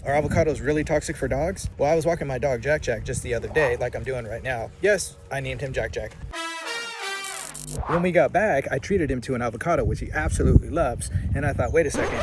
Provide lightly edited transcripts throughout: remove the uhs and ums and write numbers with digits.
Are avocados really toxic for dogs? Well, I was walking my dog Jack Jack just the other day, like I'm doing right now. Yes, I named him Jack Jack. When we got back, I treated him to an avocado, which he absolutely loves, and I thought, wait a second.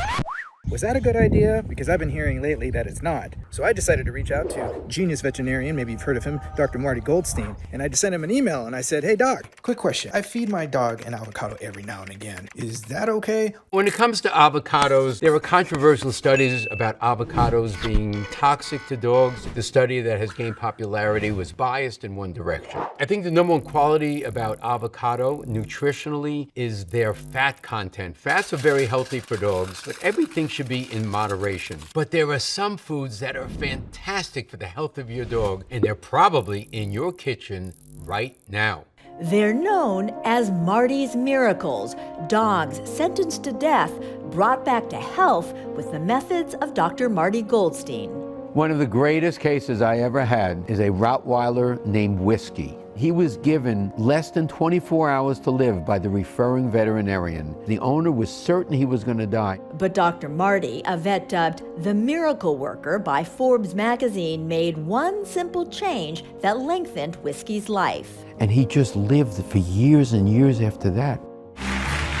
Was that a good idea? Because I've been hearing lately that it's not. So I decided to reach out to genius veterinarian, maybe you've heard of him, Dr. Marty Goldstein, and I just sent him an email and I said, hey doc, quick question. I feed my dog an avocado every now and again. Is that okay? When it comes to avocados, there are controversial studies about avocados being toxic to dogs. The study that has gained popularity was biased in one direction. I think the number one quality about avocado nutritionally is their fat content. Fats are very healthy for dogs, but everything should be in moderation. But there are some foods that are fantastic for the health of your dog, and they're probably in your kitchen right now. They're known as Marty's Miracles, dogs sentenced to death, brought back to health with the methods of Dr. Marty Goldstein. One of the greatest cases I ever had is a Rottweiler named Whiskey. He was given less than 24 hours to live by the referring veterinarian. The owner was certain he was going to die. But Dr. Marty, a vet dubbed the Miracle Worker by Forbes magazine, made one simple change that lengthened Whiskey's life. And he just lived for years and years after that.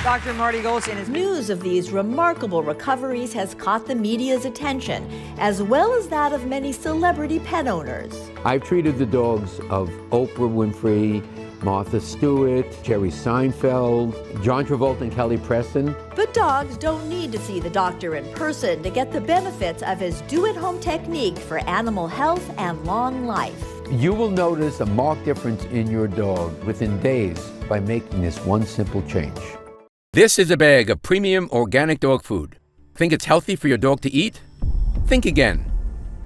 Dr. Marty Goldstein is... News of these remarkable recoveries has caught the media's attention, as well as that of many celebrity pet owners. I've treated the dogs of Oprah Winfrey, Martha Stewart, Jerry Seinfeld, John Travolta and Kelly Preston. But dogs don't need to see the doctor in person to get the benefits of his do-at-home technique for animal health and long life. You will notice a marked difference in your dog within days by making this one simple change. This is a bag of premium organic dog food. Think it's healthy for your dog to eat? Think again.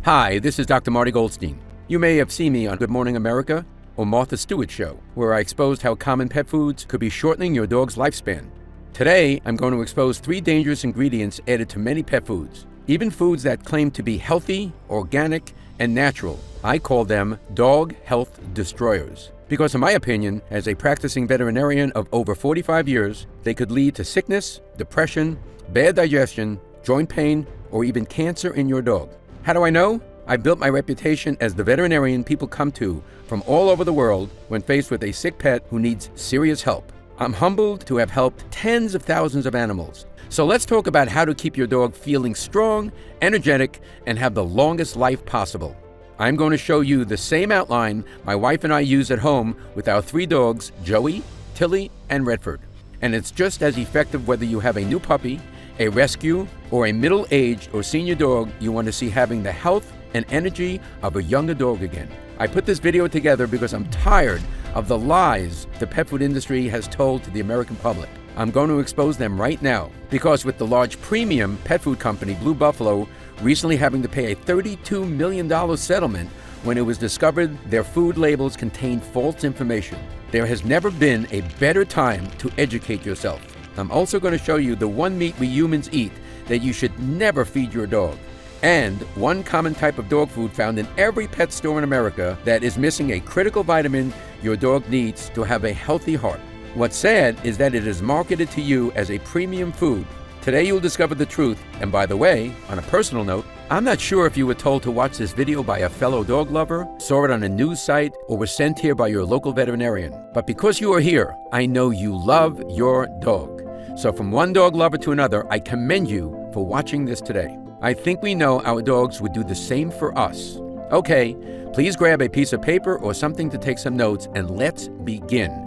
Hi, this is Dr. Marty Goldstein. You may have seen me on Good Morning America or Martha Stewart Show, where I exposed how common pet foods could be shortening your dog's lifespan. Today, I'm going to expose 3 dangerous ingredients added to many pet foods, even foods that claim to be healthy, organic, and natural. I call them dog health destroyers. Because in my opinion, as a practicing veterinarian of over 45 years, they could lead to sickness, depression, bad digestion, joint pain, or even cancer in your dog. How do I know? I built my reputation as the veterinarian people come to from all over the world when faced with a sick pet who needs serious help. I'm humbled to have helped tens of thousands of animals. So let's talk about how to keep your dog feeling strong, energetic, and have the longest life possible. I'm going to show you the same outline my wife and I use at home with our 3 dogs, Joey, Tilly, and Redford. And it's just as effective whether you have a new puppy, a rescue, or a middle-aged or senior dog you want to see having the health and energy of a younger dog again. I put this video together because I'm tired of the lies the pet food industry has told to the American public. I'm going to expose them right now because with the large premium pet food company Blue Buffalo recently having to pay a $32 million settlement when it was discovered their food labels contained false information. There has never been a better time to educate yourself. I'm also going to show you the one meat we humans eat that you should never feed your dog, and one common type of dog food found in every pet store in America that is missing a critical vitamin your dog needs to have a healthy heart. What's sad is that it is marketed to you as a premium food. Today you'll discover the truth, and by the way, on a personal note, I'm not sure if you were told to watch this video by a fellow dog lover, saw it on a news site, or was sent here by your local veterinarian. But because you are here, I know you love your dog. So from one dog lover to another, I commend you for watching this today. I think we know our dogs would do the same for us. Okay, please grab a piece of paper or something to take some notes, and let's begin.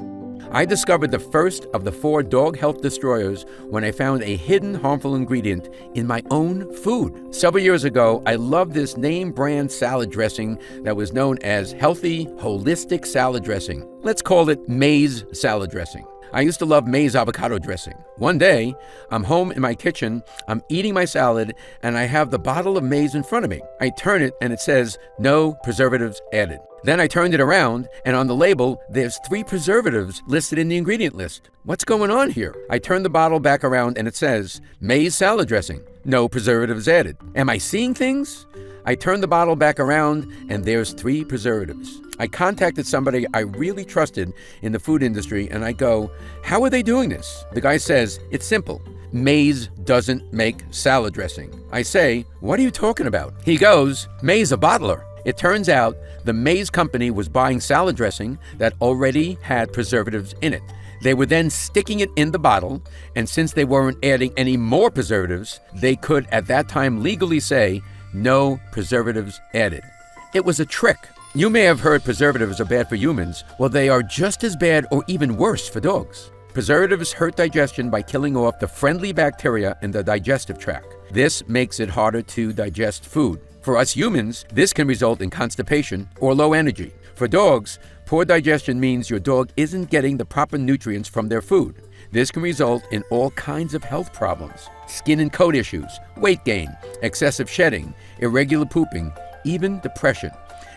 I discovered the first of the 4 dog health destroyers when I found a hidden harmful ingredient in my own food. Several years ago, I loved this name brand salad dressing that was known as Healthy Holistic Salad Dressing. Let's call it Maize Salad Dressing. I used to love maize avocado dressing. One day, I'm home in my kitchen, I'm eating my salad, and I have the bottle of maize in front of me. I turn it and it says, no preservatives added. Then I turned it around, and on the label, there's 3 preservatives listed in the ingredient list. What's going on here? I turn the bottle back around and it says, maize salad dressing, no preservatives added. Am I seeing things? I turn the bottle back around and there's 3 preservatives. I contacted somebody I really trusted in the food industry and I go, how are they doing this? The guy says, it's simple. Maize doesn't make salad dressing. I say, what are you talking about? He goes, May's a bottler. It turns out the Maize company was buying salad dressing that already had preservatives in it. They were then sticking it in the bottle, and since they weren't adding any more preservatives, they could at that time legally say, no preservatives added. It was a trick. You may have heard preservatives are bad for humans. Well, they are just as bad or even worse for dogs. Preservatives hurt digestion by killing off the friendly bacteria in the digestive tract. This makes it harder to digest food. For us humans, this can result in constipation or low energy. For dogs, poor digestion means your dog isn't getting the proper nutrients from their food. This can result in all kinds of health problems: skin and coat issues, weight gain, excessive shedding, irregular pooping, even depression.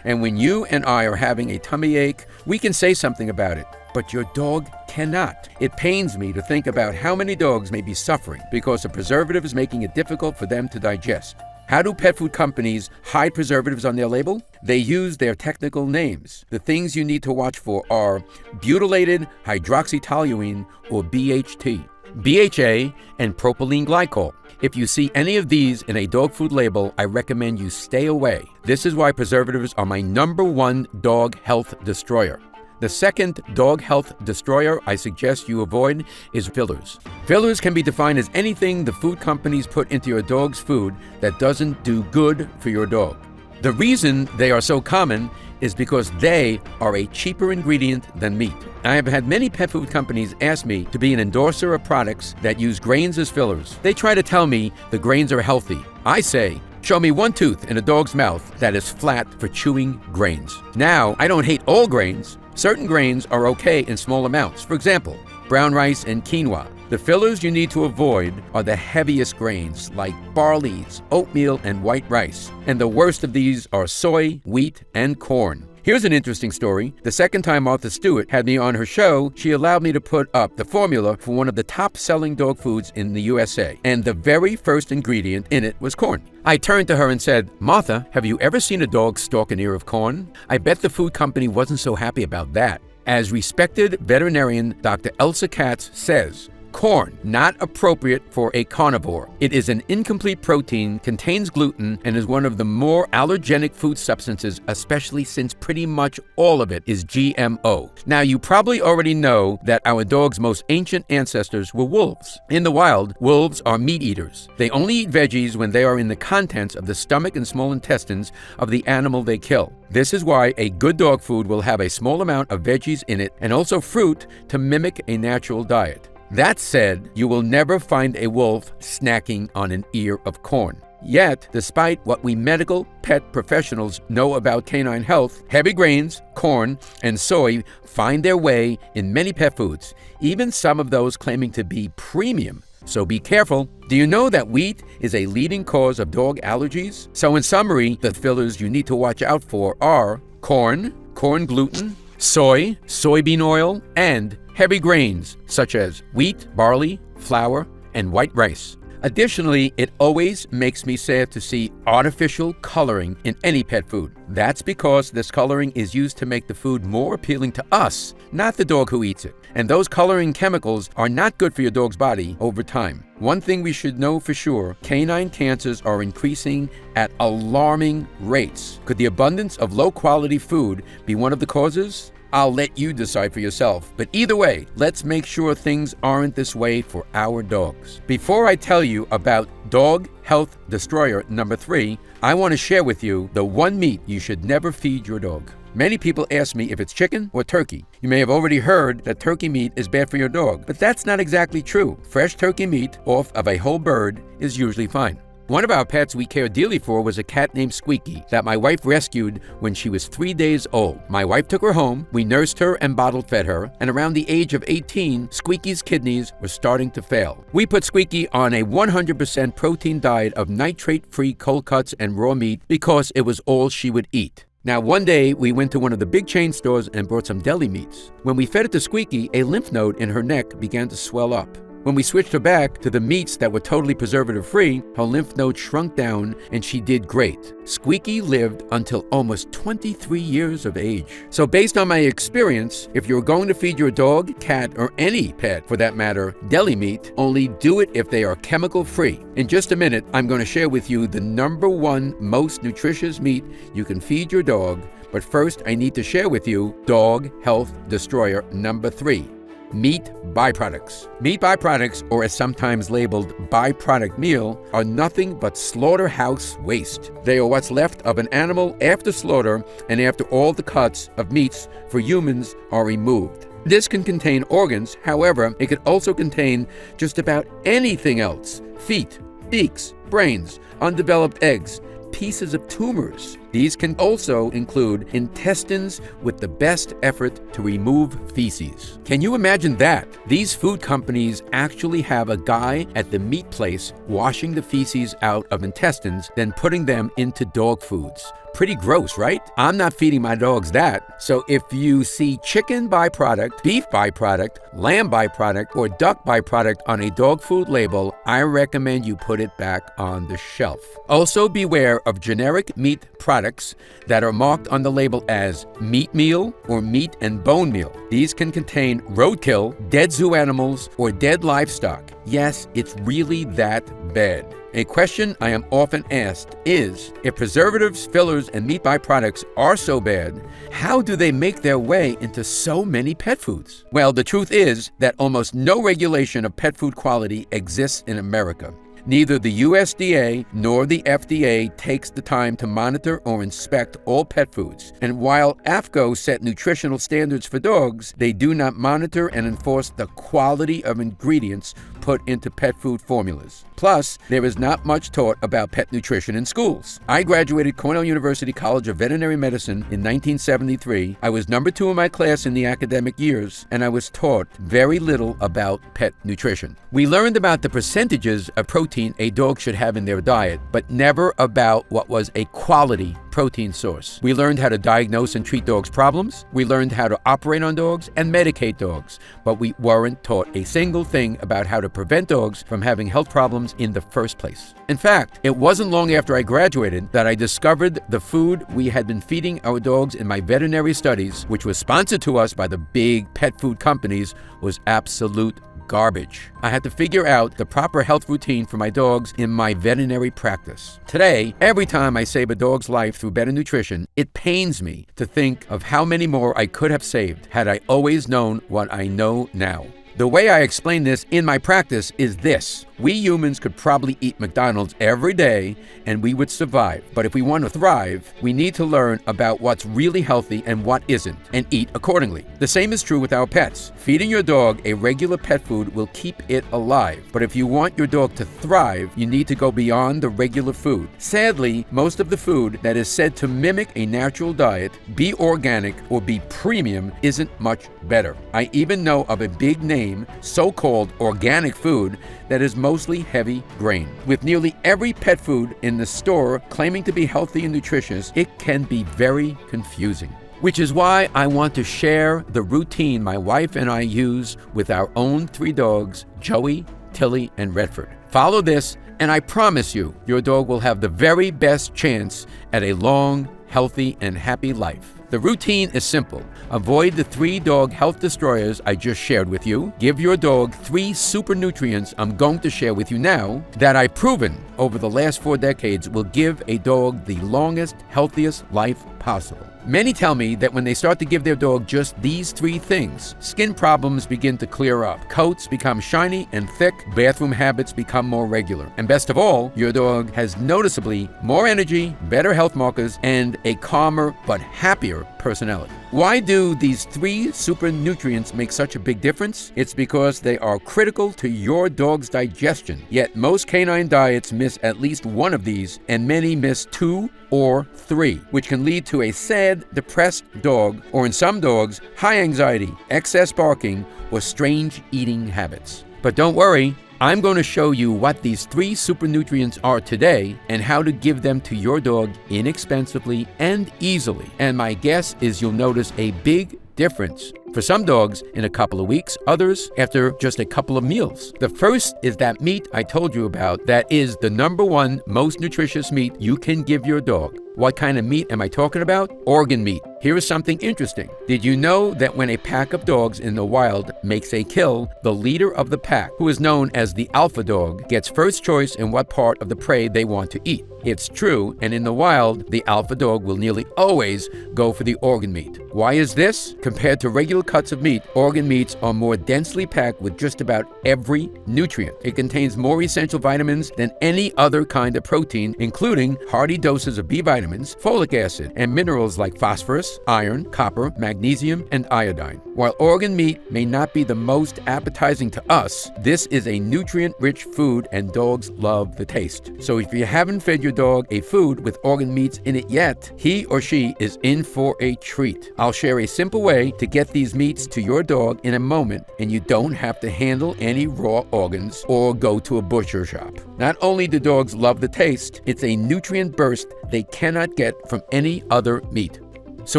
And when you and I are having a tummy ache, we can say something about it, but your dog cannot. It pains me to think about how many dogs may be suffering because a preservative is making it difficult for them to digest. How do pet food companies hide preservatives on their label? They use their technical names. The things you need to watch for are butylated hydroxytoluene, or BHT, BHA, and propylene glycol. If you see any of these in a dog food label, I recommend you stay away. This is why preservatives are my #1 dog health destroyer. The second dog health destroyer I suggest you avoid is fillers. Fillers can be defined as anything the food companies put into your dog's food that doesn't do good for your dog. The reason they are so common is because they are a cheaper ingredient than meat. I have had many pet food companies ask me to be an endorser of products that use grains as fillers. They try to tell me the grains are healthy. I say, show me one tooth in a dog's mouth that is flat for chewing grains. Now, I don't hate all grains. Certain grains are okay in small amounts. For example, brown rice and quinoa. The fillers you need to avoid are the heaviest grains like barleys, oatmeal, and white rice. And the worst of these are soy, wheat, and corn. Here's an interesting story. The second time Martha Stewart had me on her show, she allowed me to put up the formula for one of the top-selling dog foods in the USA. And the very first ingredient in it was corn. I turned to her and said, Martha, have you ever seen a dog stalk an ear of corn? I bet the food company wasn't so happy about that. As respected veterinarian Dr. Elsa Katz says, corn, not appropriate for a carnivore. It is an incomplete protein, contains gluten, and is one of the more allergenic food substances, especially since pretty much all of it is GMO. Now, you probably already know that our dog's most ancient ancestors were wolves. In the wild, wolves are meat eaters. They only eat veggies when they are in the contents of the stomach and small intestines of the animal they kill. This is why a good dog food will have a small amount of veggies in it and also fruit to mimic a natural diet. That said, you will never find a wolf snacking on an ear of corn. Yet, despite what we medical pet professionals know about canine health, heavy grains, corn, and soy find their way in many pet foods, even some of those claiming to be premium. So be careful. Do you know that wheat is a leading cause of dog allergies? So in summary, the fillers you need to watch out for are corn, corn gluten, soy, soybean oil, and heavy grains such as wheat, barley, flour, and white rice. Additionally, it always makes me sad to see artificial coloring in any pet food. That's because this coloring is used to make the food more appealing to us, not the dog who eats it. And those coloring chemicals are not good for your dog's body over time. One thing we should know for sure, canine cancers are increasing at alarming rates. Could the abundance of low-quality food be one of the causes? I'll let you decide for yourself. But either way, let's make sure things aren't this way for our dogs. Before I tell you about Dog Health Destroyer number 3, I want to share with you the one meat you should never feed your dog. Many people ask me if it's chicken or turkey. You may have already heard that turkey meat is bad for your dog, but that's not exactly true. Fresh turkey meat off of a whole bird is usually fine. One of our pets we cared dearly for was a cat named Squeaky that my wife rescued when she was 3 days old. My wife took her home, we nursed her and bottle fed her, and around the age of 18, Squeaky's kidneys were starting to fail. We put Squeaky on a 100% protein diet of nitrate-free cold cuts and raw meat because it was all she would eat. Now, one day, we went to one of the big chain stores and bought some deli meats. When we fed it to Squeaky, a lymph node in her neck began to swell up. When we switched her back to the meats that were totally preservative-free, her lymph nodes shrunk down and she did great. Squeaky lived until almost 23 years of age. So based on my experience, if you're going to feed your dog, cat, or any pet for that matter, deli meat, only do it if they are chemical-free. In just a minute, I'm going to share with you the #1 most nutritious meat you can feed your dog. But first, I need to share with you Dog Health Destroyer number 3. Meat byproducts. Meat byproducts, or as sometimes labeled byproduct meal, are nothing but slaughterhouse waste. They are what's left of an animal after slaughter and after all the cuts of meats for humans are removed. This can contain organs, however, it could also contain just about anything else: feet, beaks, brains, undeveloped eggs, pieces of tumors. These can also include intestines with the best effort to remove feces. Can you imagine that? These food companies actually have a guy at the meat place washing the feces out of intestines, then putting them into dog foods. Pretty gross, right? I'm not feeding my dogs that. So if you see chicken byproduct, beef byproduct, lamb byproduct, or duck byproduct on a dog food label, I recommend you put it back on the shelf. Also beware of generic meat products that are marked on the label as meat meal or meat and bone meal. These can contain roadkill, dead zoo animals, or dead livestock. Yes, it's really that bad. A question I am often asked is, if preservatives, fillers, and meat byproducts are so bad, how do they make their way into so many pet foods? Well, the truth is that almost no regulation of pet food quality exists in America. Neither the USDA nor the FDA takes the time to monitor or inspect all pet foods. And while AAFCO set nutritional standards for dogs, they do not monitor and enforce the quality of ingredients put into pet food formulas. Plus, there is not much taught about pet nutrition in schools. I graduated Cornell University College of Veterinary Medicine in 1973. I was number 2 in my class in the academic years, and I was taught very little about pet nutrition. We learned about the percentages of protein a dog should have in their diet, but never about what was a quality protein source. We learned how to diagnose and treat dogs' problems. We learned how to operate on dogs and medicate dogs, but we weren't taught a single thing about how to prevent dogs from having health problems in the first place. In fact, it wasn't long after I graduated that I discovered the food we had been feeding our dogs in my veterinary studies, which was sponsored to us by the big pet food companies, was absolute garbage. I had to figure out the proper health routine for my dogs in my veterinary practice. Today, every time I save a dog's life through better nutrition, it pains me to think of how many more I could have saved had I always known what I know now. The way I explain this in my practice is this: we humans could probably eat McDonald's every day and we would survive. But if we want to thrive, we need to learn about what's really healthy and what isn't, and eat accordingly. The same is true with our pets. Feeding your dog a regular pet food will keep it alive. But if you want your dog to thrive, you need to go beyond the regular food. Sadly, most of the food that is said to mimic a natural diet, be organic, or be premium isn't much better. I even know of a big name so-called organic food that is mostly heavy grain. With nearly every pet food in the store claiming to be healthy and nutritious, it can be very confusing. Which is why I want to share the routine my wife and I use with our own 3 dogs, Joey, Tilly, and Redford. Follow this, and I promise you, your dog will have the very best chance at a long, healthy, and happy life. The routine is simple. Avoid the 3 dog health destroyers I just shared with you. Give your dog 3 super nutrients I'm going to share with you now that I've proven over the last 4 decades will give a dog the longest, healthiest life possible. Many tell me that when they start to give their dog just these 3 things, skin problems begin to clear up, coats become shiny and thick, bathroom habits become more regular, and best of all, your dog has noticeably more energy, better health markers, and a calmer but happier personality. Why do these 3 super nutrients make such a big difference? It's because they are critical to your dog's digestion. Yet most canine diets miss at least one of these, and many miss 2 or 3, which can lead to a sad, depressed dog, or in some dogs, high anxiety, excess barking, or strange eating habits. But don't worry, I'm going to show you what these 3 super nutrients are today and how to give them to your dog inexpensively and easily. And my guess is you'll notice a big difference. For some dogs, in a couple of weeks, others after just a couple of meals. The first is that meat I told you about that is the number one most nutritious meat you can give your dog. What kind of meat am I talking about? Organ meat. Here is something interesting. Did you know that when a pack of dogs in the wild makes a kill, the leader of the pack, who is known as the alpha dog, gets first choice in what part of the prey they want to eat? It's true, and in the wild, the alpha dog will nearly always go for the organ meat. Why is this? Compared to regular cuts of meat, organ meats are more densely packed with just about every nutrient. It contains more essential vitamins than any other kind of protein, including hearty doses of B vitamins, folic acid, and minerals like phosphorus, iron, copper, magnesium, and iodine. While organ meat may not be the most appetizing to us, this is a nutrient-rich food and dogs love the taste. So if you haven't fed your dog a food with organ meats in it yet, he or she is in for a treat. I'll share a simple way to get these meats to your dog in a moment, and you don't have to handle any raw organs or go to a butcher shop. Not only do dogs love the taste, it's a nutrient burst they cannot get from any other meat. So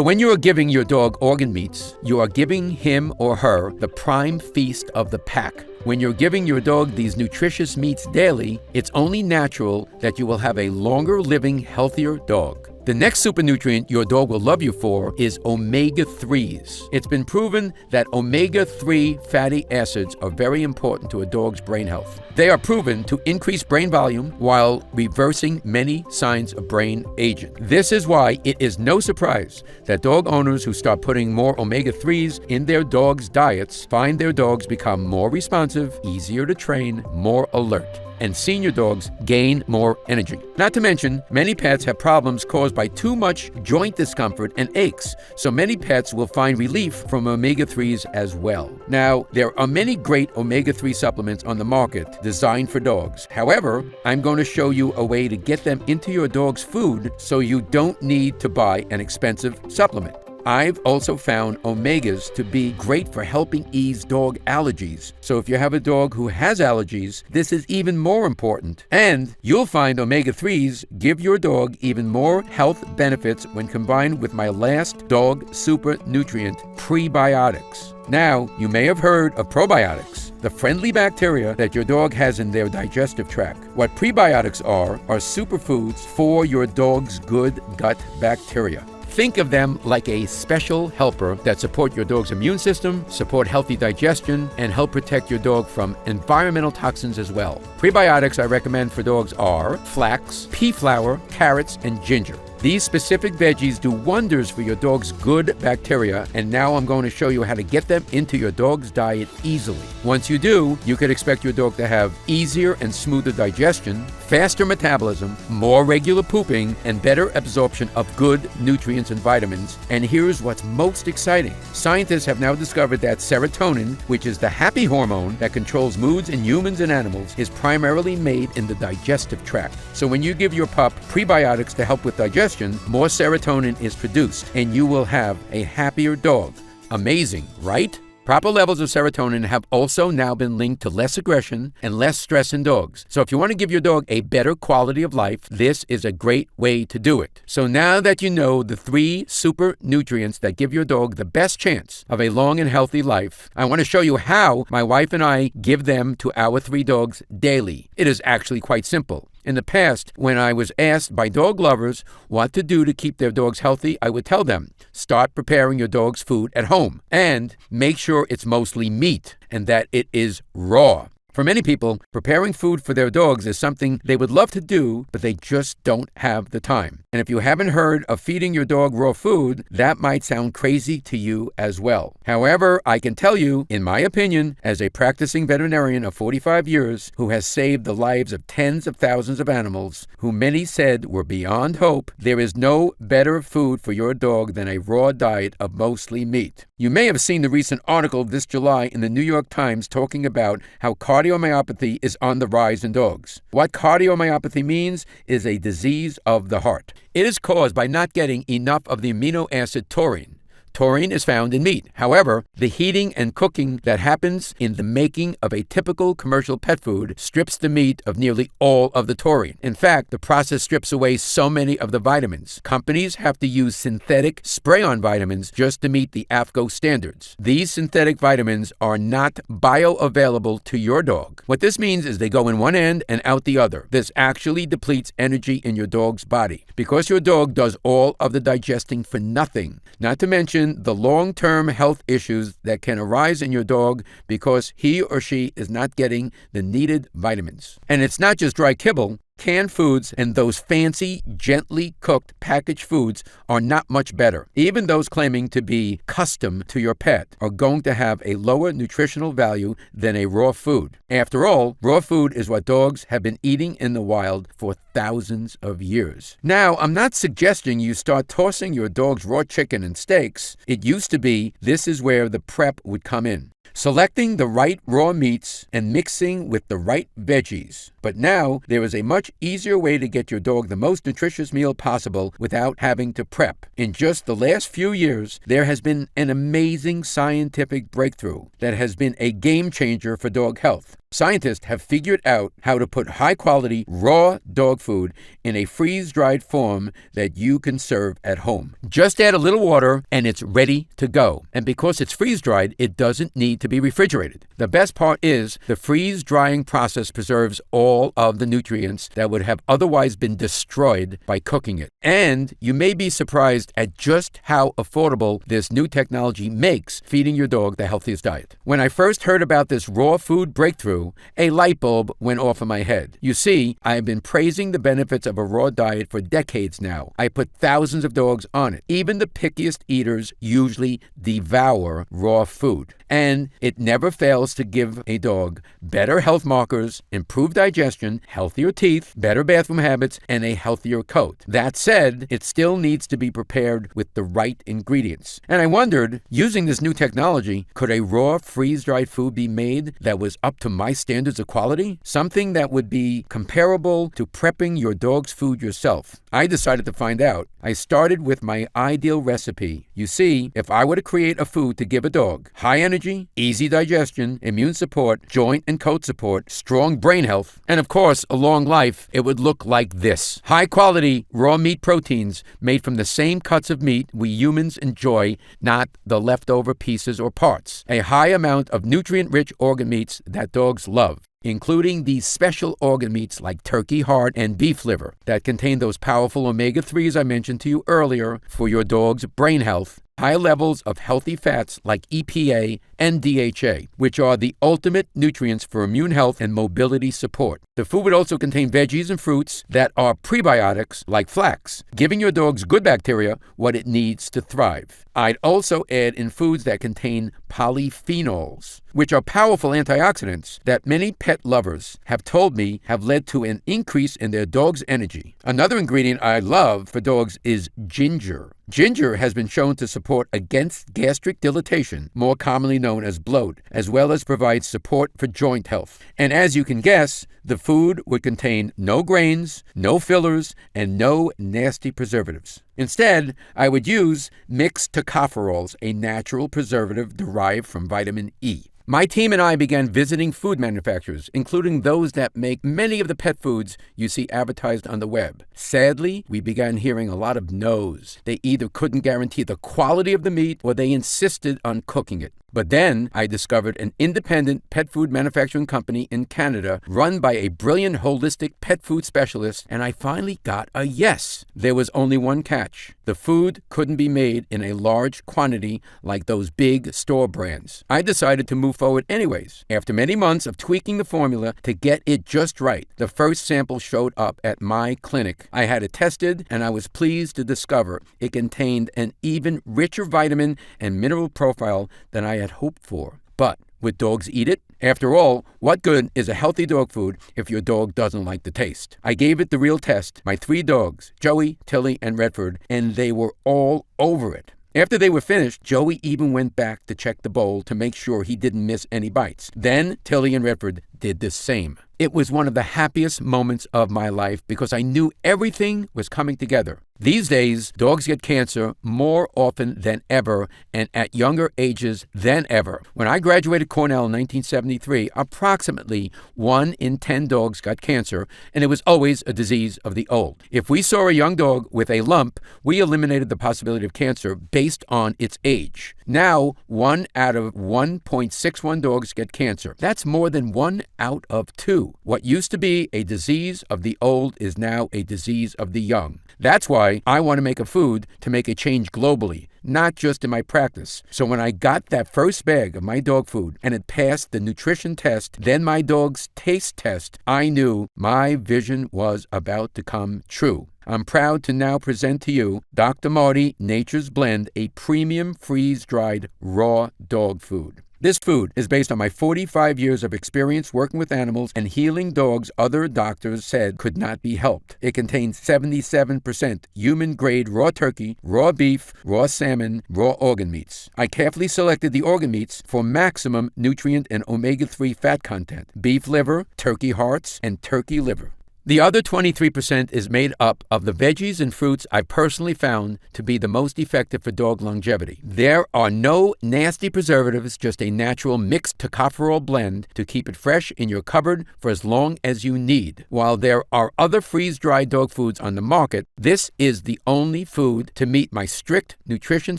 when you are giving your dog organ meats, you are giving him or her the prime feast of the pack. When you're giving your dog these nutritious meats daily, it's only natural that you will have a longer living, healthier dog. The next super nutrient your dog will love you for is omega-3s. It's been proven that omega-3 fatty acids are very important to a dog's brain health. They are proven to increase brain volume while reversing many signs of brain aging. This is why it is no surprise that dog owners who start putting more omega-3s in their dogs' diets find their dogs become more responsive, easier to train, more alert, and senior dogs gain more energy. Not to mention, many pets have problems caused by too much joint discomfort and aches, so many pets will find relief from omega-3s as well. Now, there are many great omega-3 supplements on the market designed for dogs. However, I'm going to show you a way to get them into your dog's food so you don't need to buy an expensive supplement. I've also found omegas to be great for helping ease dog allergies. So if you have a dog who has allergies, this is even more important. And you'll find omega-3s give your dog even more health benefits when combined with my last dog super nutrient, prebiotics. Now, you may have heard of probiotics, the friendly bacteria that your dog has in their digestive tract. What prebiotics are superfoods for your dog's good gut bacteria. Think of them like a special helper that support your dog's immune system, support healthy digestion, and help protect your dog from environmental toxins as well. Prebiotics I recommend for dogs are flax, pea flour, carrots, and ginger. These specific veggies do wonders for your dog's good bacteria, and now I'm going to show you how to get them into your dog's diet easily. Once you do, you could expect your dog to have easier and smoother digestion, faster metabolism, more regular pooping, and better absorption of good nutrients and vitamins. And here's what's most exciting. Scientists have now discovered that serotonin, which is the happy hormone that controls moods in humans and animals, is primarily made in the digestive tract. So when you give your pup prebiotics to help with digestion, more serotonin is produced, and you will have a happier dog. Amazing, right? Proper levels of serotonin have also now been linked to less aggression and less stress in dogs. So if you want to give your dog a better quality of life, this is a great way to do it. So now that you know the 3 super nutrients that give your dog the best chance of a long and healthy life, I want to show you how my wife and I give them to our 3 dogs daily. It is actually quite simple. In the past, when I was asked by dog lovers what to do to keep their dogs healthy, I would tell them, start preparing your dog's food at home and make sure it's mostly meat and that it is raw. For many people, preparing food for their dogs is something they would love to do, but they just don't have the time. And if you haven't heard of feeding your dog raw food, that might sound crazy to you as well. However, I can tell you, in my opinion, as a practicing veterinarian of 45 years who has saved the lives of tens of thousands of animals who many said were beyond hope, there is no better food for your dog than a raw diet of mostly meat. You may have seen the recent article this July in the New York Times talking about how cardiomyopathy is on the rise in dogs. What cardiomyopathy means is a disease of the heart. It is caused by not getting enough of the amino acid taurine. Taurine is found in meat. However, the heating and cooking that happens in the making of a typical commercial pet food strips the meat of nearly all of the taurine. In fact, the process strips away so many of the vitamins. Companies have to use synthetic spray-on vitamins just to meet the AAFCO standards. These synthetic vitamins are not bioavailable to your dog. What this means is they go in one end and out the other. This actually depletes energy in your dog's body because your dog does all of the digesting for nothing. Not to mention the long-term health issues that can arise in your dog because he or she is not getting the needed vitamins. And it's not just dry kibble. Canned foods and those fancy, gently cooked packaged foods are not much better. Even those claiming to be custom to your pet are going to have a lower nutritional value than a raw food. After all, raw food is what dogs have been eating in the wild for thousands of years. Now, I'm not suggesting you start tossing your dog's raw chicken and steaks. It used to be this is where the prep would come in. Selecting the right raw meats and mixing with the right veggies. But now, there is a much easier way to get your dog the most nutritious meal possible without having to prep. In just the last few years, there has been an amazing scientific breakthrough that has been a game changer for dog health. Scientists have figured out how to put high-quality, raw dog food in a freeze-dried form that you can serve at home. Just add a little water and it's ready to go. And because it's freeze-dried, it doesn't need to be refrigerated. The best part is the freeze-drying process preserves all of the nutrients that would have otherwise been destroyed by cooking it. And you may be surprised at just how affordable this new technology makes feeding your dog the healthiest diet. When I first heard about this raw food breakthrough, a light bulb went off in my head. You see, I have been praising the benefits of a raw diet for decades now. I put thousands of dogs on it. Even the pickiest eaters usually devour raw food. And it never fails to give a dog better health markers, improved digestion, healthier teeth, better bathroom habits, and a healthier coat. That said, it still needs to be prepared with the right ingredients. And I wondered, using this new technology, could a raw freeze-dried food be made that was up to my standards of quality? Something that would be comparable to prepping your dog's food yourself. I decided to find out. I started with my ideal recipe. You see, if I were to create a food to give a dog high energy, easy digestion, immune support, joint and coat support, strong brain health, and of course, a long life, it would look like this. High quality raw meat proteins made from the same cuts of meat we humans enjoy, not the leftover pieces or parts. A high amount of nutrient-rich organ meats that dogs love, including these special organ meats like turkey heart and beef liver that contain those powerful omega-3s I mentioned to you earlier for your dog's brain health. High levels of healthy fats like EPA and DHA, which are the ultimate nutrients for immune health and mobility support. The food would also contain veggies and fruits that are prebiotics like flax, giving your dog's good bacteria what it needs to thrive. I'd also add in foods that contain polyphenols, which are powerful antioxidants that many pet lovers have told me have led to an increase in their dog's energy. Another ingredient I love for dogs is ginger. Ginger has been shown to support against gastric dilatation, more commonly known as bloat, as well as provide support for joint health. And as you can guess, the food would contain no grains, no fillers, and no nasty preservatives. Instead, I would use mixed tocopherols, a natural preservative derived from vitamin E. My team and I began visiting food manufacturers, including those that make many of the pet foods you see advertised on the web. Sadly, we began hearing a lot of no's. They either couldn't guarantee the quality of the meat or they insisted on cooking it. But then I discovered an independent pet food manufacturing company in Canada run by a brilliant holistic pet food specialist, and I finally got a yes. There was only one catch. The food couldn't be made in a large quantity like those big store brands. I decided to move forward anyways. After many months of tweaking the formula to get it just right, the first sample showed up at my clinic. I had it tested, and I was pleased to discover it contained an even richer vitamin and mineral profile than I had hoped for. But would dogs eat it? After all, what good is a healthy dog food if your dog doesn't like the taste? I gave it the real test, my 3 dogs, Joey, Tilly, and Redford, and they were all over it. After they were finished, Joey even went back to check the bowl to make sure he didn't miss any bites. Then Tilly and Redford did the same. It was one of the happiest moments of my life because I knew everything was coming together. These days, dogs get cancer more often than ever and at younger ages than ever. When I graduated Cornell in 1973, approximately 1 in 10 dogs got cancer, and it was always a disease of the old. If we saw a young dog with a lump, we eliminated the possibility of cancer based on its age. Now, 1 out of 1.61 dogs get cancer. That's more than 1 out of 2. What used to be a disease of the old is now a disease of the young. That's why I want to make a food to make a change globally, not just in my practice. So when I got that first bag of my dog food and it passed the nutrition test, then my dog's taste test, I knew my vision was about to come true. I'm proud to now present to you Dr. Marty Nature's Blend, a premium freeze-dried raw dog food. This food is based on my 45 years of experience working with animals and healing dogs other doctors said could not be helped. It contains 77% human-grade raw turkey, raw beef, raw salmon, raw organ meats. I carefully selected the organ meats for maximum nutrient and omega-3 fat content: beef liver, turkey hearts, and turkey liver. The other 23% is made up of the veggies and fruits I personally found to be the most effective for dog longevity. There are no nasty preservatives, just a natural mixed tocopherol blend to keep it fresh in your cupboard for as long as you need. While there are other freeze-dried dog foods on the market, this is the only food to meet my strict nutrition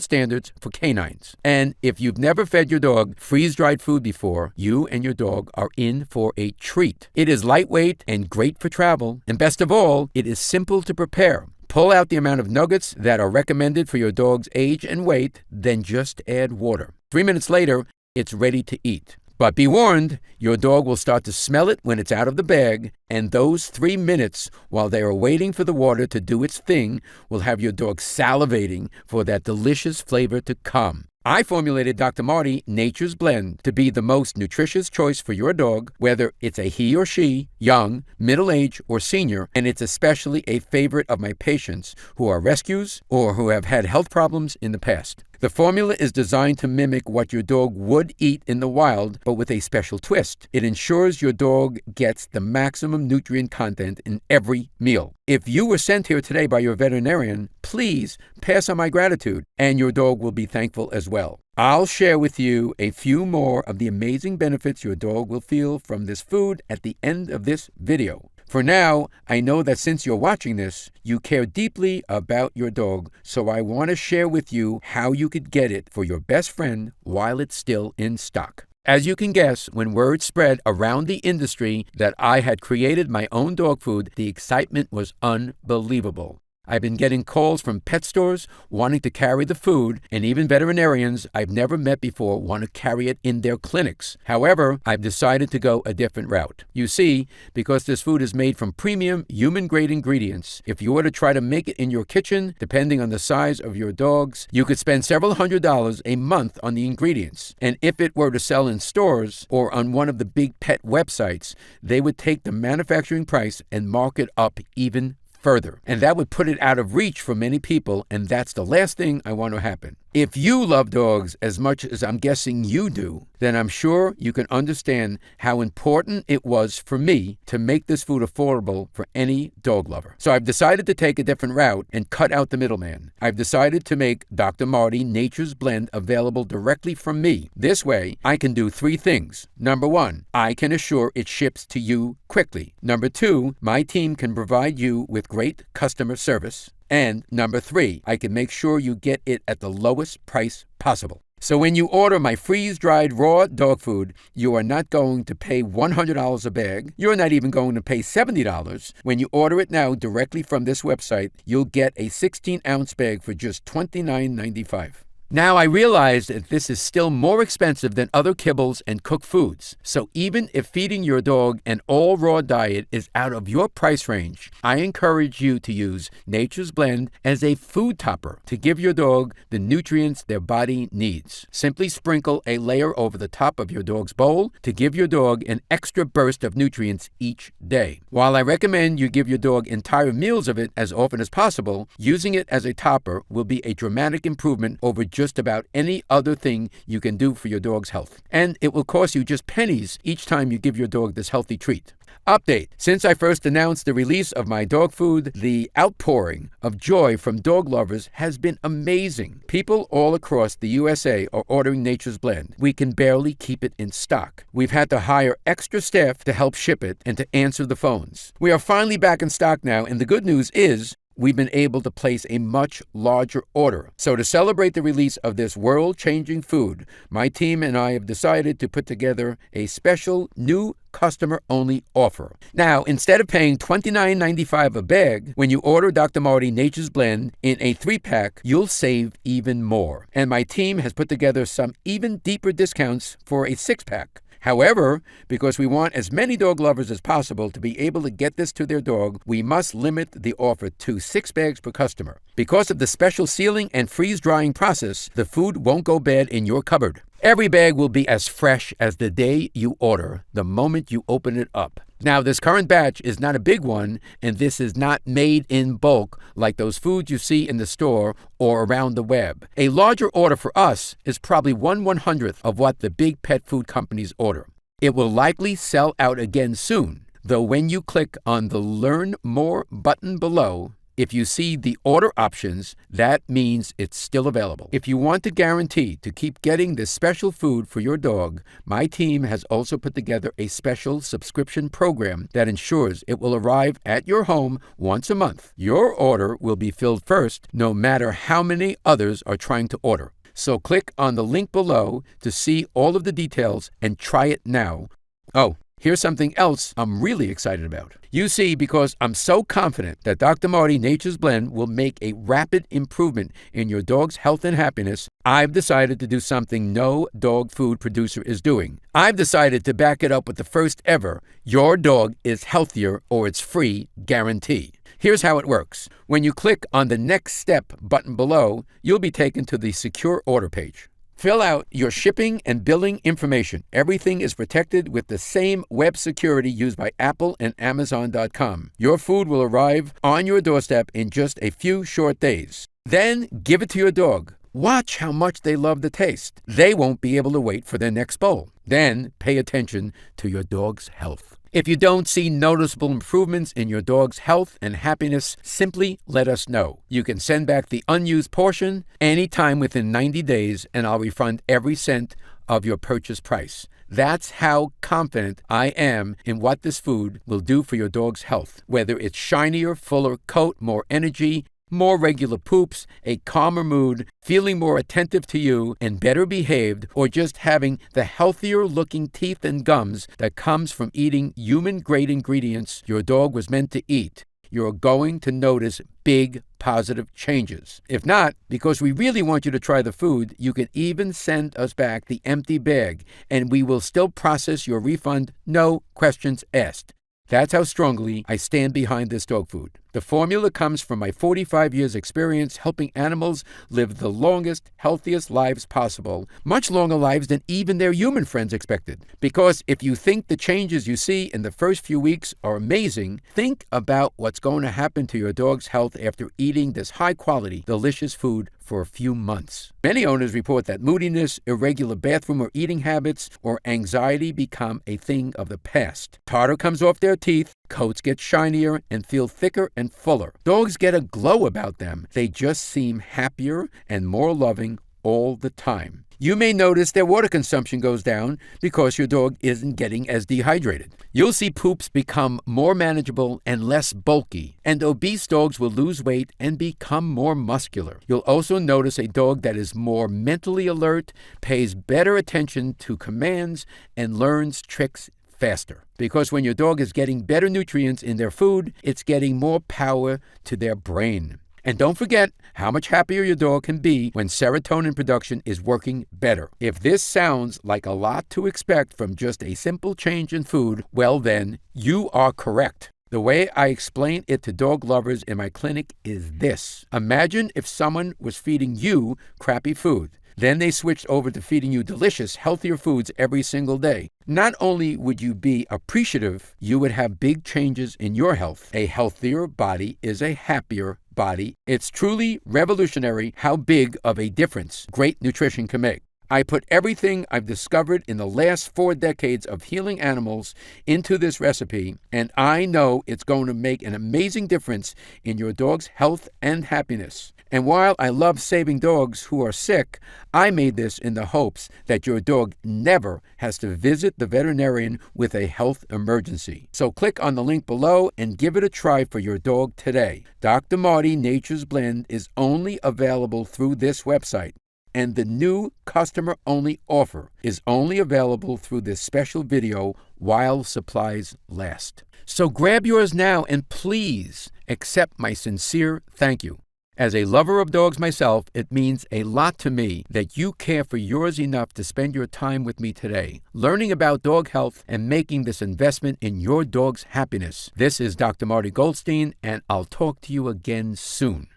standards for canines. And if you've never fed your dog freeze-dried food before, you and your dog are in for a treat. It is lightweight and great for travel. And best of all, it is simple to prepare. Pull out the amount of nuggets that are recommended for your dog's age and weight, then just add water. 3 minutes later, it's ready to eat. But be warned, your dog will start to smell it when it's out of the bag, and those 3 minutes while they are waiting for the water to do its thing will have your dog salivating for that delicious flavor to come. I formulated Dr. Marty Nature's Blend to be the most nutritious choice for your dog, whether it's a he or she, young, middle-aged, or senior, and it's especially a favorite of my patients who are rescues or who have had health problems in the past. The formula is designed to mimic what your dog would eat in the wild, but with a special twist. It ensures your dog gets the maximum nutrient content in every meal. If you were sent here today by your veterinarian, please pass on my gratitude, and your dog will be thankful as well. I'll share with you a few more of the amazing benefits your dog will feel from this food at the end of this video. For now, I know that since you're watching this, you care deeply about your dog, so I want to share with you how you could get it for your best friend while it's still in stock. As you can guess, when word spread around the industry that I had created my own dog food, the excitement was unbelievable. I've been getting calls from pet stores wanting to carry the food, and even veterinarians I've never met before want to carry it in their clinics. However, I've decided to go a different route. You see, because this food is made from premium human-grade ingredients, if you were to try to make it in your kitchen, depending on the size of your dogs, you could spend several $100s a month on the ingredients. And if it were to sell in stores or on one of the big pet websites, they would take the manufacturing price and mark it up even further. And that would put it out of reach for many people, and that's the last thing I want to happen. If you love dogs as much as I'm guessing you do, then I'm sure you can understand how important it was for me to make this food affordable for any dog lover. So I've decided to take a different route and cut out the middleman. I've decided to make Dr. Marty Nature's Blend available directly from me. This way, I can do 3 things. Number 1, I can assure it ships to you quickly. Number 2, my team can provide you with great customer service. And number 3, I can make sure you get it at the lowest price possible. So when you order my freeze-dried raw dog food, you are not going to pay $100 a bag. You're not even going to pay $70. When you order it now directly from this website, you'll get a 16-ounce bag for just $29.95. Now, I realize that this is still more expensive than other kibbles and cooked foods. So even if feeding your dog an all-raw diet is out of your price range, I encourage you to use Nature's Blend as a food topper to give your dog the nutrients their body needs. Simply sprinkle a layer over the top of your dog's bowl to give your dog an extra burst of nutrients each day. While I recommend you give your dog entire meals of it as often as possible, using it as a topper will be a dramatic improvement over just about any other thing you can do for your dog's health. And it will cost you just pennies each time you give your dog this healthy treat. Update. Since I first announced the release of my dog food, the outpouring of joy from dog lovers has been amazing. People all across the USA are ordering Nature's Blend. We can barely keep it in stock. We've had to hire extra staff to help ship it and to answer the phones. We are finally back in stock now, and the good news is we've been able to place a much larger order. So to celebrate the release of this world-changing food, my team and I have decided to put together a special new customer-only offer. Now, instead of paying $29.95 a bag, when you order Dr. Marty Nature's Blend in a 3-pack, you'll save even more. And my team has put together some even deeper discounts for a 6-pack. However, because we want as many dog lovers as possible to be able to get this to their dog, we must limit the offer to 6 bags per customer. Because of the special sealing and freeze-drying process, the food won't go bad in your cupboard. Every bag will be as fresh as the day you order, the moment you open it up. Now, this current batch is not a big one, and this is not made in bulk like those foods you see in the store or around the web. A larger order for us is probably 1/100th of what the big pet food companies order. It will likely sell out again soon, though when you click on the Learn More button below, if you see the order options, that means it's still available. If you want to guarantee to keep getting this special food for your dog, my team has also put together a special subscription program that ensures it will arrive at your home once a month. Your order will be filled first, no matter how many others are trying to order. So click on the link below to see all of the details and try it now. Oh, here's something else I'm really excited about. You see, because I'm so confident that Dr. Marty Nature's Blend will make a rapid improvement in your dog's health and happiness, I've decided to do something no dog food producer is doing. I've decided to back it up with the first ever "Your dog is healthier or it's free" guarantee. Here's how it works. When you click on the Next Step button below, you'll be taken to the Secure Order page. Fill out your shipping and billing information. Everything is protected with the same web security used by Apple and Amazon.com. Your food will arrive on your doorstep in just a few short days. Then give it to your dog. Watch how much they love the taste. They won't be able to wait for their next bowl. Then pay attention to your dog's health. If you don't see noticeable improvements in your dog's health and happiness, simply let us know. You can send back the unused portion anytime within 90 days, and I'll refund every cent of your purchase price. That's how confident I am in what this food will do for your dog's health. Whether it's shinier, fuller coat, more energy, more regular poops, a calmer mood, feeling more attentive to you and better behaved, or just having the healthier looking teeth and gums that comes from eating human-grade ingredients your dog was meant to eat, you're going to notice big positive changes. If not, because we really want you to try the food, you can even send us back the empty bag, and we will still process your refund, no questions asked. That's how strongly I stand behind this dog food. The formula comes from my 45 years experience helping animals live the longest, healthiest lives possible, much longer lives than even their human friends expected. Because if you think the changes you see in the first few weeks are amazing, think about what's going to happen to your dog's health after eating this high-quality, delicious food for a few months. Many owners report that moodiness, irregular bathroom or eating habits, or anxiety become a thing of the past. Tartar comes off their teeth, coats get shinier and feel thicker and fuller. Dogs get a glow about them. They just seem happier and more loving all the time. You may notice their water consumption goes down because your dog isn't getting as dehydrated. You'll see poops become more manageable and less bulky, and obese dogs will lose weight and become more muscular. You'll also notice a dog that is more mentally alert, pays better attention to commands, and learns tricks faster. Because when your dog is getting better nutrients in their food, it's getting more power to their brain. And don't forget how much happier your dog can be when serotonin production is working better. If this sounds like a lot to expect from just a simple change in food, well then, you are correct. The way I explain it to dog lovers in my clinic is this. Imagine if someone was feeding you crappy food. Then they switched over to feeding you delicious, healthier foods every single day. Not only would you be appreciative, you would have big changes in your health. A healthier body is a happier body. It's truly revolutionary how big of a difference great nutrition can make. I put everything I've discovered in the last 4 decades of healing animals into this recipe, and I know it's going to make an amazing difference in your dog's health and happiness. And while I love saving dogs who are sick, I made this in the hopes that your dog never has to visit the veterinarian with a health emergency. So click on the link below and give it a try for your dog today. Dr. Marty Nature's Blend is only available through this website, and the new customer-only offer is only available through this special video while supplies last. So grab yours now and please accept my sincere thank you. As a lover of dogs myself, it means a lot to me that you care for yours enough to spend your time with me today, learning about dog health and making this investment in your dog's happiness. This is Dr. Marty Goldstein, and I'll talk to you again soon.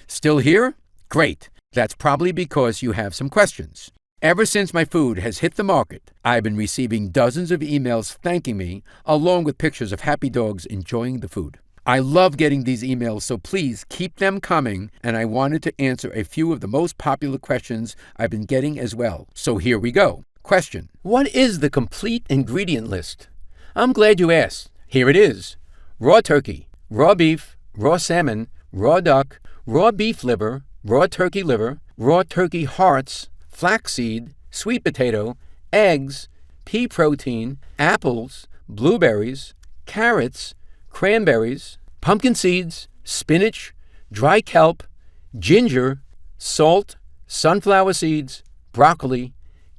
Still here? Great. That's probably because you have some questions. Ever since my food has hit the market, I've been receiving dozens of emails thanking me, along with pictures of happy dogs enjoying the food. I love getting these emails, so please keep them coming, and I wanted to answer a few of the most popular questions I've been getting as well. So here we go. Question: what is the complete ingredient list? I'm glad you asked. Here it is: raw turkey, raw beef, raw salmon, raw duck, raw beef liver, raw turkey hearts, flaxseed, sweet potato, eggs, pea protein, apples, blueberries, carrots, cranberries, pumpkin seeds, spinach, dry kelp, ginger, salt, sunflower seeds, broccoli,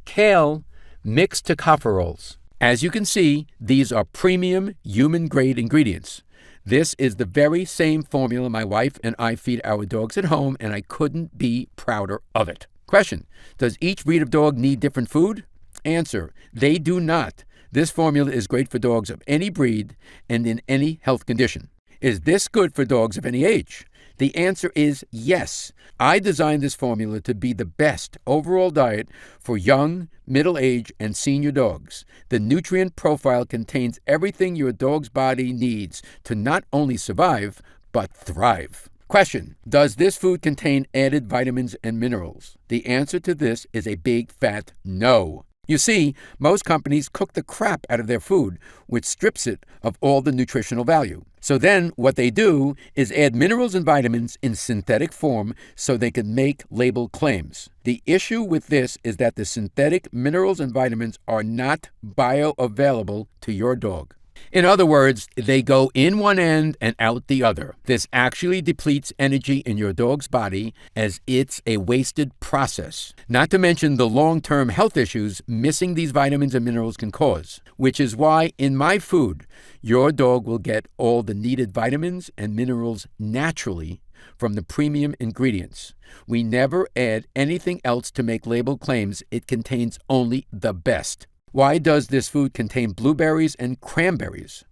kale, mixed tocopherols. As you can see, these are premium human-grade ingredients. This is the very same formula my wife and I feed our dogs at home, and I couldn't be prouder of it. Question: does each breed of dog need different food? Answer: they do not. This formula is great for dogs of any breed and in any health condition. Is this good for dogs of any age? The answer is yes. I designed this formula to be the best overall diet for young, middle-aged, and senior dogs. The nutrient profile contains everything your dog's body needs to not only survive, but thrive. Question: does this food contain added vitamins and minerals? The answer to this is a big fat no. You see, most companies cook the crap out of their food, which strips it of all the nutritional value. So then what they do is add minerals and vitamins in synthetic form so they can make label claims. The issue with this is that the synthetic minerals and vitamins are not bioavailable to your dog. In other words, they go in one end and out the other. This actually depletes energy in your dog's body, as it's a wasted process. Not to mention the long-term health issues missing these vitamins and minerals can cause, which is why in my food, your dog will get all the needed vitamins and minerals naturally from the premium ingredients. We never add anything else to make label claims. It contains only the best. Why does this food contain blueberries and cranberries?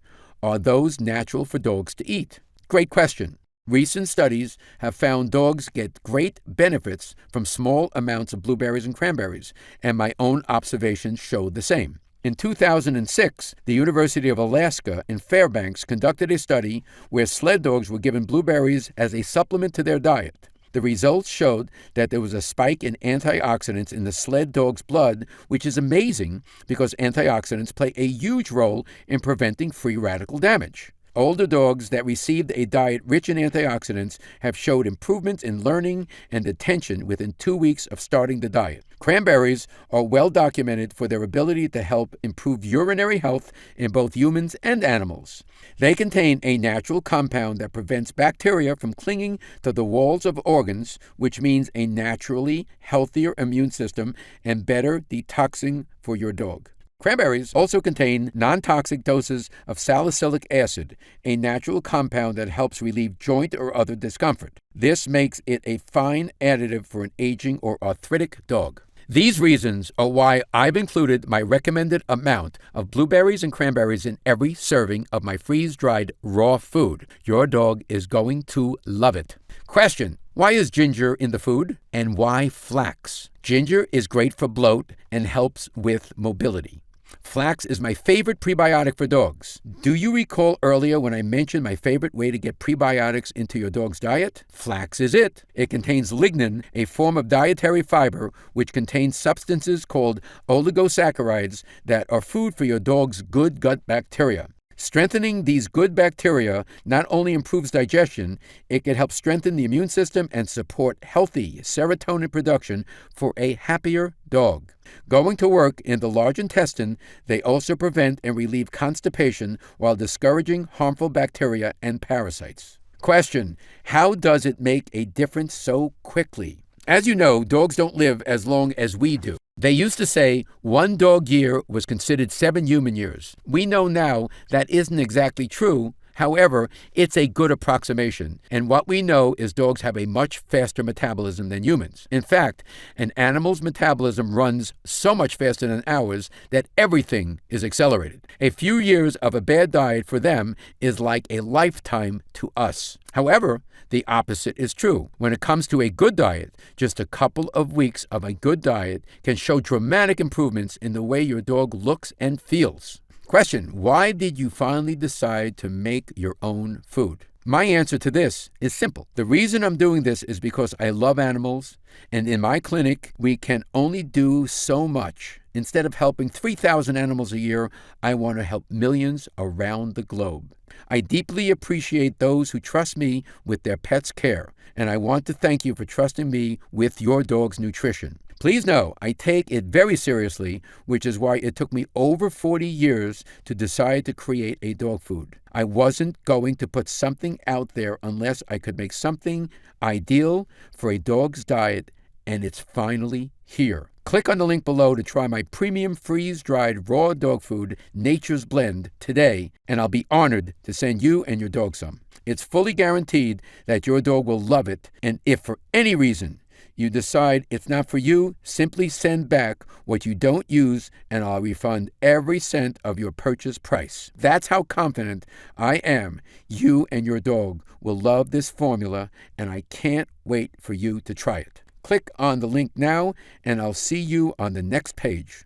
Are those natural for dogs to eat? Great question. Recent studies have found dogs get great benefits from small amounts of blueberries and cranberries, and my own observations showed the same. In 2006, the University of Alaska in Fairbanks conducted a study where sled dogs were given blueberries as a supplement to their diet. The results showed that there was a spike in antioxidants in the sled dog's blood, which is amazing because antioxidants play a huge role in preventing free radical damage. Older dogs that received a diet rich in antioxidants have showed improvements in learning and attention within 2 weeks of starting the diet. Cranberries are well documented for their ability to help improve urinary health in both humans and animals. They contain a natural compound that prevents bacteria from clinging to the walls of organs, which means a naturally healthier immune system and better detoxing for your dog. Cranberries also contain non-toxic doses of salicylic acid, a natural compound that helps relieve joint or other discomfort. This makes it a fine additive for an aging or arthritic dog. These reasons are why I've included my recommended amount of blueberries and cranberries in every serving of my freeze-dried raw food. Your dog is going to love it. Question: why is ginger in the food, and why flax? Ginger is great for bloat and helps with mobility. Flax is my favorite prebiotic for dogs. Do you recall earlier when I mentioned my favorite way to get prebiotics into your dog's diet? Flax is it. It contains lignin, a form of dietary fiber which contains substances called oligosaccharides that are food for your dog's good gut bacteria. Strengthening these good bacteria not only improves digestion, it can help strengthen the immune system and support healthy serotonin production for a happier dog. Going to work in the large intestine, they also prevent and relieve constipation while discouraging harmful bacteria and parasites. Question: how does it make a difference so quickly? As you know, dogs don't live as long as we do. They used to say 1 dog year was considered 7 human years. We know now that isn't exactly true. However, it's a good approximation, and what we know is dogs have a much faster metabolism than humans. In fact, an animal's metabolism runs so much faster than ours that everything is accelerated. A few years of a bad diet for them is like a lifetime to us. However, the opposite is true. When it comes to a good diet, just a couple of weeks of a good diet can show dramatic improvements in the way your dog looks and feels. Question: why did you finally decide to make your own food? My answer to this is simple. The reason I'm doing this is because I love animals, and in my clinic, we can only do so much. Instead of helping 3,000 animals a year, I want to help millions around the globe. I deeply appreciate those who trust me with their pets' care, and I want to thank you for trusting me with your dog's nutrition. Please know I take it very seriously, which is why it took me over 40 years to decide to create a dog food. I wasn't going to put something out there unless I could make something ideal for a dog's diet, and it's finally here. Click on the link below to try my premium freeze-dried raw dog food, Nature's Blend, today, and I'll be honored to send you and your dog some. It's fully guaranteed that your dog will love it, and if for any reason you decide it's not for you, simply send back what you don't use and I'll refund every cent of your purchase price. That's how confident I am you and your dog will love this formula, and I can't wait for you to try it. Click on the link now and I'll see you on the next page.